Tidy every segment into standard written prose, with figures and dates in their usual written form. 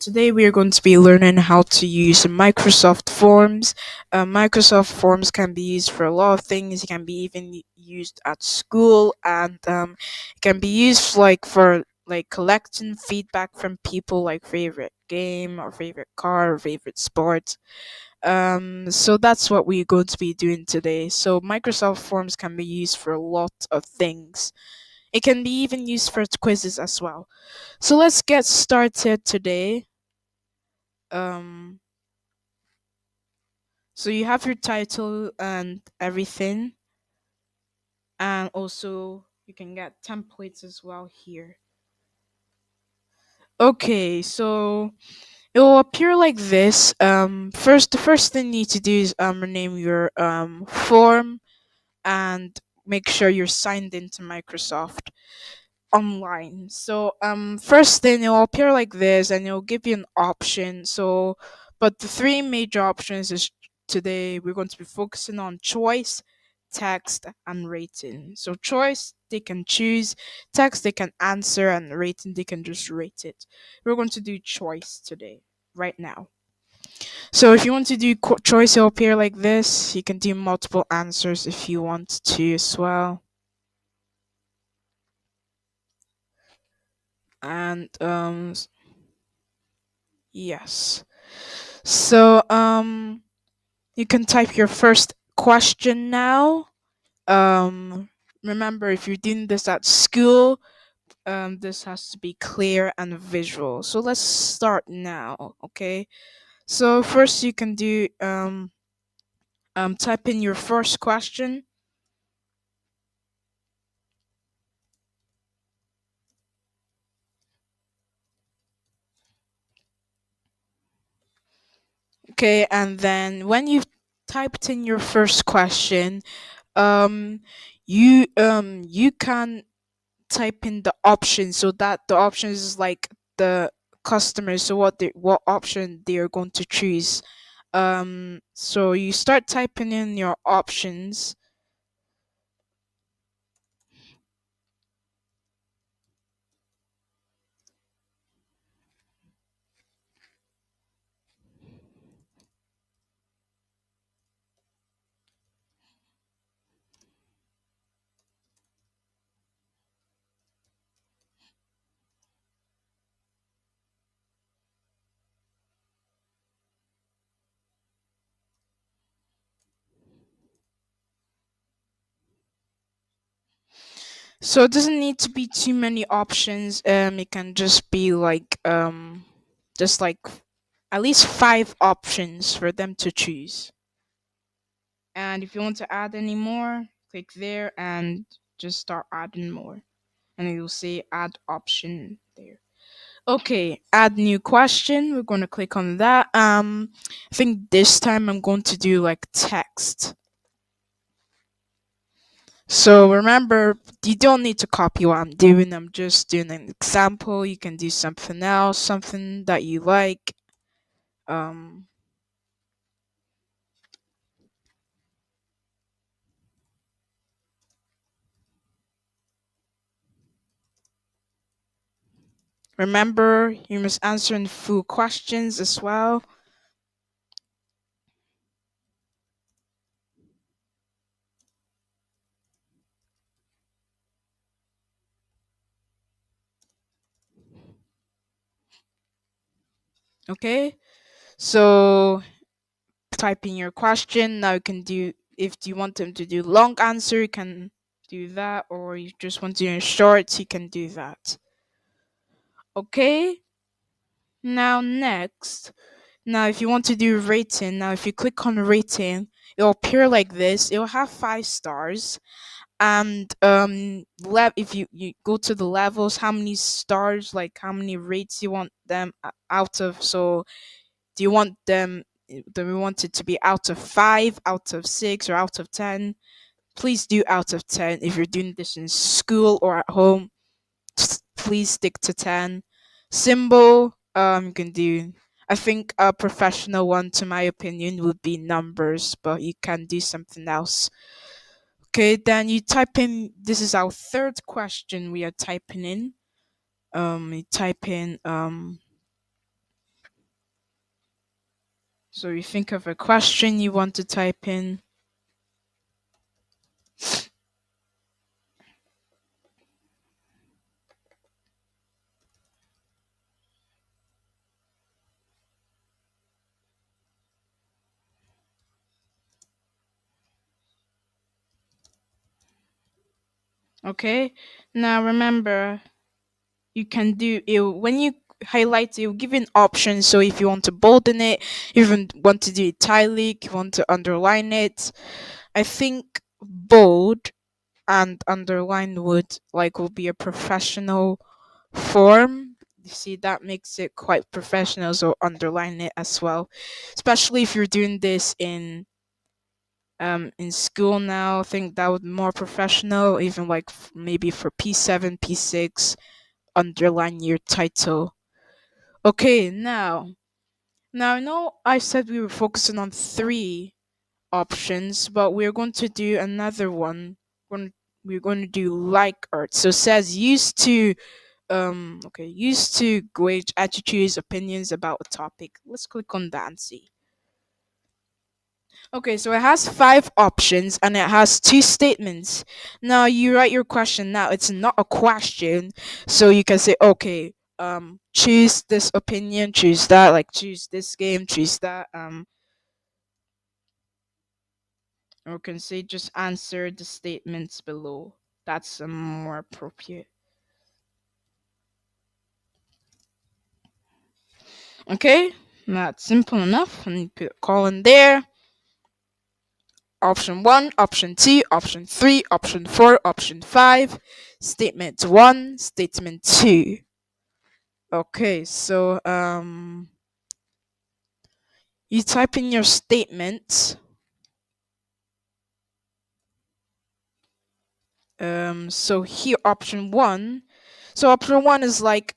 Today we are going to be learning how to use Microsoft Forms. Microsoft Forms can be used for a lot of things. It can be even used at school, and it can be used like for like collecting feedback from people, like favorite game or favorite car or favorite sport. So that's what we're going to be doing today. So Microsoft Forms can be used for a lot of things. It can be even used for quizzes as well. So let's get started today. Um, so you have your title and everything, and also you can get templates as well here. Okay, so it will appear like this. The first thing you need to do is rename your form and make sure you're signed into Microsoft online. So first thing, it will appear like this and it'll give you an option. So but the three major options is today we're going to be focusing on choice, text, and rating. So choice they can choose, text they can answer, and rating they can just rate it. We're going to do choice today, right now. So if you want to do choice, it'll appear like this. You can do multiple answers if you want to as well. And yes. So you can type your first question now. Um Remember, if you're doing this at school, this has to be clear and visual. So let's start now, okay? So first you can do type in your first question. Okay, and then when you've typed in your first question, um you can type in the options, so that the options is like the customers, so what option they are going to choose. So you start typing in your options. So it doesn't need to be too many options. It can just be like just like at least five options for them to choose. And if you want to add any more, click there and just start adding more, and you'll see add option there. Okay, add new question. We're going to click on that. I think this time I'm going to do like text. So remember, you don't need to copy what I'm doing. I'm just doing an example. You can do something else, something that you like. Um, Remember, you must answer in full questions as well. Okay, so type in your question. Now you can do, if you want them to do long answer, you can do that, or you just want to do short, you can do that. Okay, now next. Now if you want to do rating, now if you click on rating, it'll appear like this. It'll have 5 stars, and if you go to the levels, how many stars, like how many rates you want them out of. So do you want them, do we want it to be out of 5, out of 6, or out of 10? Please do out of 10. If you're doing this in school or at home, please stick to 10. Symbol, you can do, I think a professional one, to my opinion, would be numbers, but you can do something else. Okay, then you type in, this is our third question we are typing in. You type in So you think of a question you want to type in. Okay. Now remember, you can do it when you highlight it, will give you an option. So if you want to bolden it, even want to do italic, you want to underline it. I think bold and underline will be a professional form. You see, that makes it quite professional, so underline it as well. Especially if you're doing this in school now, I think that would be more professional, even like maybe for P7, P6, underline your title. Okay, now I know I said we were focusing on three options, but we're going to do another one. We're going to do like art. So it says used to gauge attitudes, opinions about a topic. Let's click on that and see. Okay, so it has five options and it has two statements. Now you write your question. Now it's not a question, so you can say, okay, choose this opinion, choose that, like choose this game, choose that, or can say just answer the statements below. That's more appropriate. Okay, that's simple enough. And you put a colon there. Option 1, option 2, option 3, option 4, option 5, statement 1, statement 2. Okay, so you type in your statement. So here option 1. So option 1 is like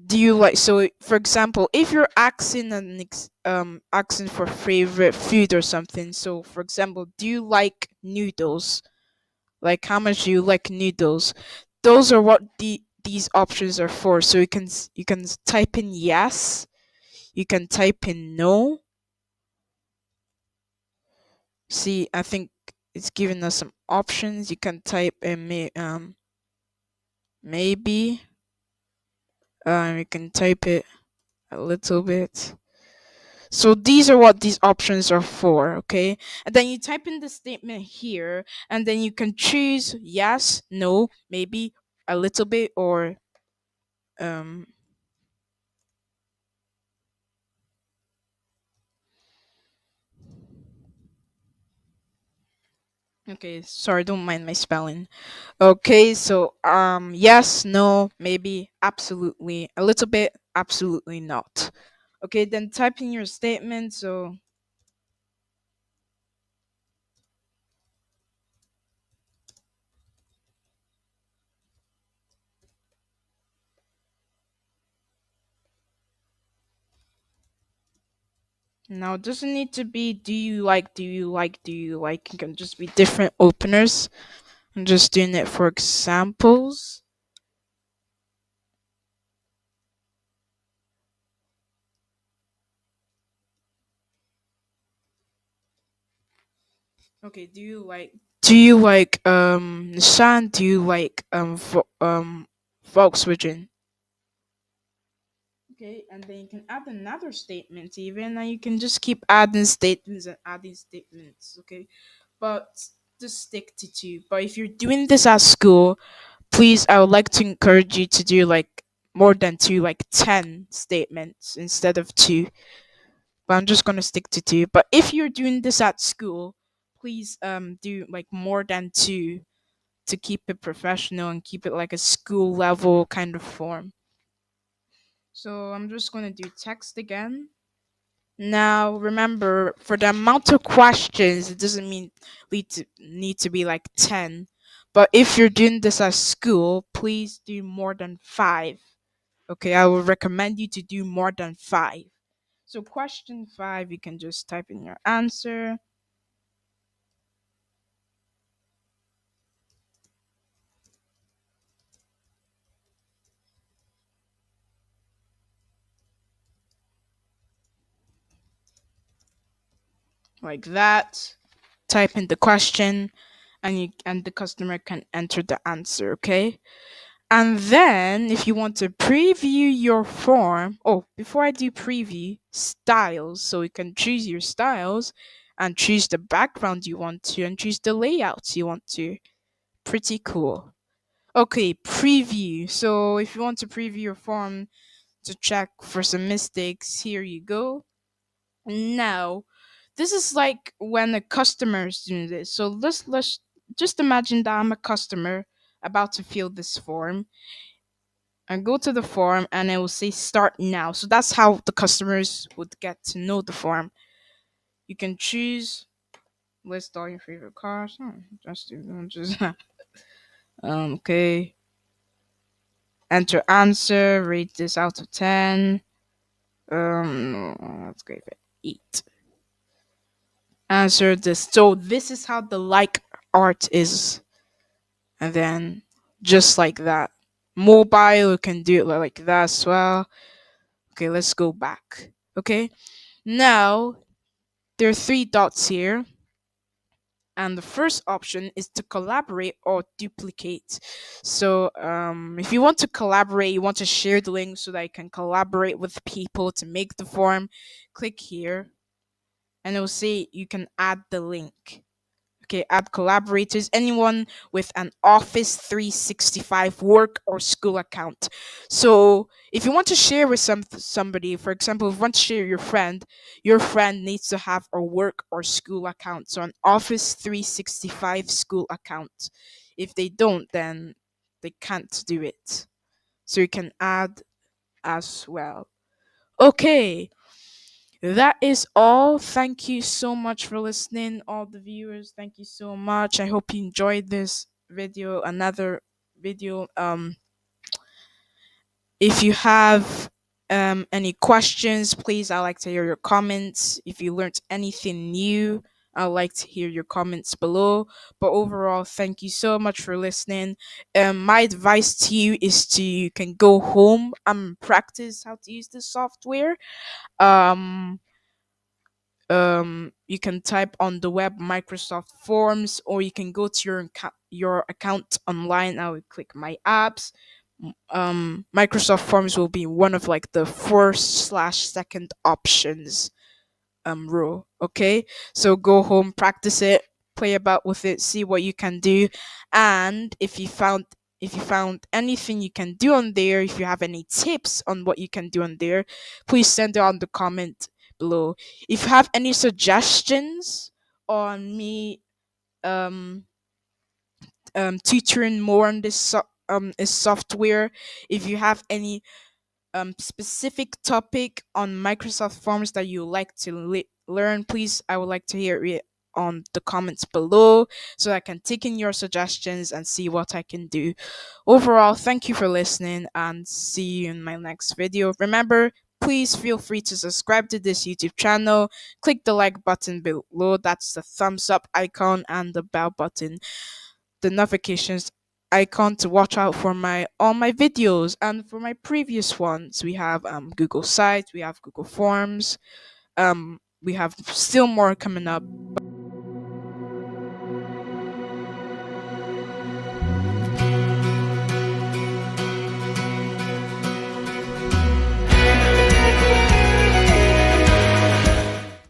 do you like, so for example, if you're asking for favorite food or something, so for example, do you like noodles? Like how much do you like noodles? Those are what these options are for. So you can type in yes, you can type in no. See, I think it's giving us some options. You can type in maybe, you can type it a little bit. So these are what these options are for, okay? And then you type in the statement here, and then you can choose yes, no, maybe, a little bit, or um okay, sorry, don't mind my spelling. Okay, so yes, no, maybe, absolutely, a little bit, absolutely not. Okay, then type in your statement. So now it doesn't need to be do you like, do you like, do you like. It can just be different openers. I'm just doing it for examples. Okay, do you like Nissan? Do you like Volkswagen? Okay, and then you can add another statement even, and you can just keep adding statements and adding statements. Okay, but just stick to two. But if you're doing this at school, please, I would like to encourage you to do like more than two, like 10 statements instead of two. But I'm just gonna stick to two. But if you're doing this at school, please do like more than two to keep it professional and keep it like a school level kind of form. So I'm just gonna do text again. Now remember, for the amount of questions, it doesn't mean need to be like 10. But if you're doing this at school, please do more than five. Okay, I would recommend you to do more than five. So question 5, you can just type in your answer. like that. Type in the question, and the customer can enter the answer. Okay. And then, if you want to preview your form, oh, before I do preview, styles. So you can choose your styles and choose the background you want to and choose the layouts you want to. Pretty cool. Okay, preview. So if you want to preview your form to check for some mistakes, here you go. Now, this is like when a customer is doing this. So let's just imagine that I'm a customer about to fill this form and go to the form and it will say start now. So that's how the customers would get to know the form. You can choose list all your favorite cars. Just okay. Enter answer, rate this out of 10. No, let's give it 8. Answer this. So this is how the like art is. And then just like that. Mobile, you can do it like that as well. Okay, let's go back. Okay. Now there are 3 dots here, and the first option is to collaborate or duplicate. So if you want to collaborate, you want to share the link so that you can collaborate with people to make the form, click here and it will say you can add the link. Okay, add collaborators, anyone with an Office 365 work or school account. So if you want to share with somebody, for example, if you want to share your friend needs to have a work or school account. So an Office 365 school account. If they don't, then they can't do it. So you can add as well. Okay, that is all. Thank you so much for listening, all the viewers. Thank you so much. I hope you enjoyed this video, another video. If you have any questions, please, I like to hear your comments. If you learned anything new, I'd like to hear your comments below. But overall, thank you so much for listening. My advice to you is to you can go home and practice how to use the software. Um, you can type on the web Microsoft Forms, or you can go to your account online. I would click my apps. Microsoft Forms will be one of like the first slash second options row. Okay, so go home, practice it, play about with it, see what you can do, and if you found anything you can do on there, if you have any tips on what you can do on there, please send it on the comment below. If you have any suggestions on me um tutoring more on this software, if you have any specific topic on Microsoft Forms that you like to learn, please, I would like to hear it on the comments below so I can take in your suggestions and see what I can do. Overall, thank you for listening and see you in my next video. Remember, please feel free to subscribe to this YouTube channel. Click the like button below, that's the thumbs up icon, and the bell button, the notifications icon, to watch out for my all my videos. And for my previous ones, we have Google Sites, we have Google Forms, we have still more coming up.